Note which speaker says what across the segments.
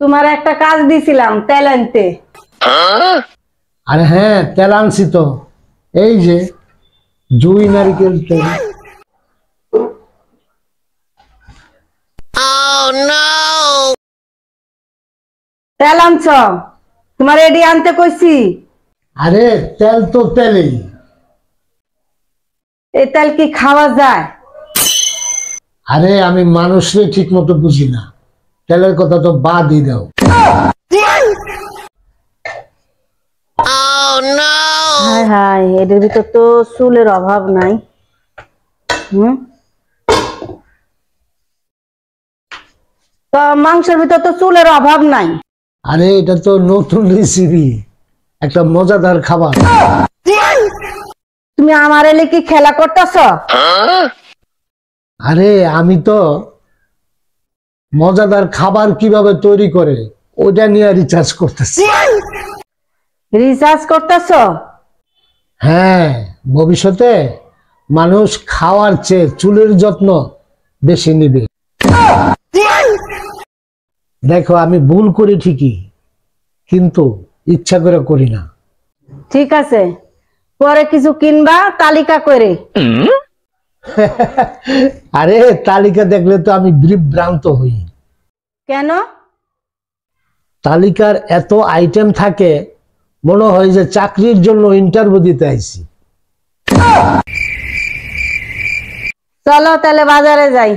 Speaker 1: তোমার একটা কাজ দিছিলাম তেল আনতে।
Speaker 2: আরে হ্যাঁ, তেল আনছি তো, এই যে জুই নারিকেল তেল।
Speaker 1: তেল আনছ? তোমার এডি আনতে কইছি।
Speaker 2: আরে তেল তো তেলেই।
Speaker 1: এই তেল কি খাওয়া যায়?
Speaker 2: আরে আমি মানুষরে ঠিক মতো বুঝি না, তেলের কথা তো বাদই দাও।
Speaker 1: হায় হায়, এদের ভিতর তো চুলের অভাব নাই। তো মাংসের ভিতর তো চুলের অভাব নাই।
Speaker 2: আরে এটা তো নতুন রেসিপি, একটা মজাদার খাবার।
Speaker 1: তুমি আমার এলে কি খেলা করতেছ?
Speaker 2: আরে আমি তো মজাদার খাবার কিভাবে তৈরি করে ওইটা নিয়ে রিসার্চ করতেছি।
Speaker 1: রিসার্চ করতেছ?
Speaker 2: হ্যাঁ, ভবিষ্যতে মানুষ খাওয়ার চেয়ে চুলের যত্ন বেশি নিবে। দেখো, আমি ভুল করি ঠিকই, কিন্তু ইচ্ছা করে করি না।
Speaker 1: ঠিক আছে, পরে কিছু কিনবা তালিকা করে।
Speaker 2: আরে তালিকা দেখলে তো আমি বিভ্রান্ত হই।
Speaker 1: কেন?
Speaker 2: তালিকার এত আইটেম থাকে, মনে হয় যে চাকরির জন্য ইন্টারভিউ দিতে আইছি।
Speaker 1: চলো তাহলে বাজারে যাই।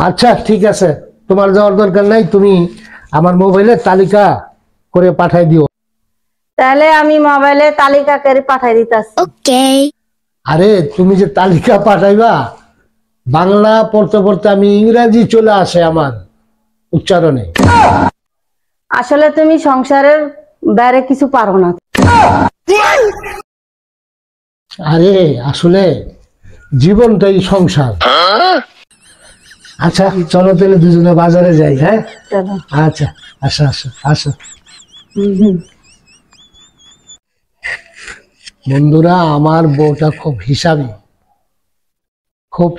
Speaker 2: আচ্ছা ঠিক আছে, তোমার যাওয়ার দরকার নাই, তুমি আমার মোবাইলে তালিকা করে পাঠাই দিও।
Speaker 1: তাহলে আমি মোবাইলে তালিকা করে পাঠাই দিতেছি।
Speaker 3: ওকে।
Speaker 2: আরে তুমি যে তালিকা পাঠাইবা, বাংলা পড়তে পড়তে আমি ইংরেজি চলে আসে আমার উচ্চারণে।
Speaker 1: আসলে তুমি সংসারের বাইরে কিছু পারো না।
Speaker 2: আরে আসলে জীবনটাই সংসার। আচ্ছা চলো তাহলে দুজনে বাজারে যাই। হ্যাঁ
Speaker 1: চলো।
Speaker 2: আচ্ছা, আসো আসো আসো। বন্ধুরা, আমার বউটা খুব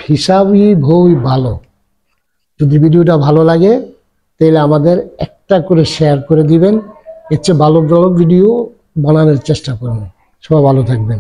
Speaker 2: হিসাবি বউ, ভালো। যদি ভিডিওটা ভালো লাগে তাহলে আমাদের একটা করে শেয়ার করে দিবেন। এর চেয়ে ভালো ভালো ভিডিও বানানোর চেষ্টা করবেন। সবাই ভালো থাকবেন।